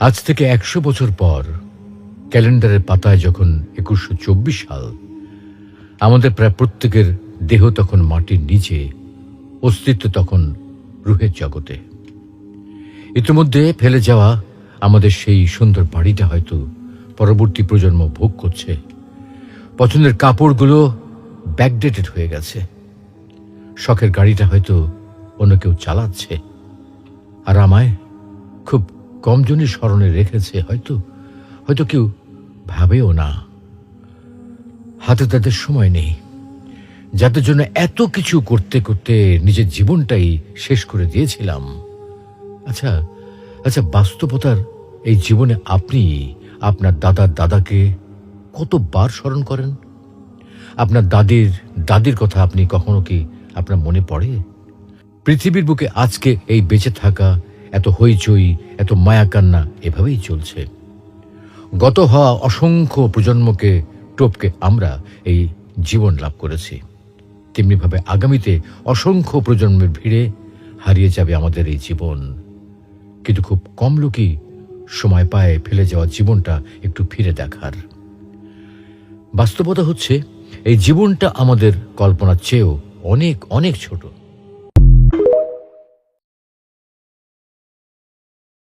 আজ থেকে ১০০ বছর পর ক্যালেন্ডারের পাতায় যখন ২১২৪ সাল, আমাদের প্রায় প্রত্যেকের দেহ তখন মাটির নিচে, অস্তিত্ব তখন রুহের জগতে। ইতিমধ্যে ফেলে যাওয়া আমাদের সেই সুন্দর বাড়িটা হয়তো পরবর্তী প্রজন্ম ভোগ করছে। পছন্দের কাপড়গুলো ব্যাকডেটেড হয়ে গেছে। শখের গাড়িটা হয়তো অন্য কেউ চালাচ্ছে, আর আমায় খুব কমজনই স্মরণে রেখেছে, হয়তো কেউ ভাবেও না। হাতে তাদের সময় নেই, যাদের জন্য এত কিছু করতে করতে নিজের জীবনটাই শেষ করে দিয়েছিলাম। আচ্ছা, বাস্তবতার এই জীবনে আপনি আপনার দাদার দাদাকে কতবার স্মরণ করেন? আপনার দাদির কথা আপনি কখনো কি আপনার মনে পড়ে? পৃথিবীর বুকে আজকে এই বেঁচে থাকা, এত হইচই, এত মায়াকান্না এভাবেই চলছে। গত হওয়া অসংখ্য প্রজন্মকে টপকে আমরা এই জীবন লাভ করেছি। তেমনিভাবে আগামীতে অসংখ্য প্রজন্মের ভিড়ে হারিয়ে যাবে আমাদের এই জীবন। কিন্তু খুব কম লোকই সময় পায় ফেলে যাওয়া জীবনটা একটু ফিরে দেখার। বাস্তবতা হচ্ছে এই জীবনটা আমাদের কল্পনার চেয়েও অনেক অনেক ছোট।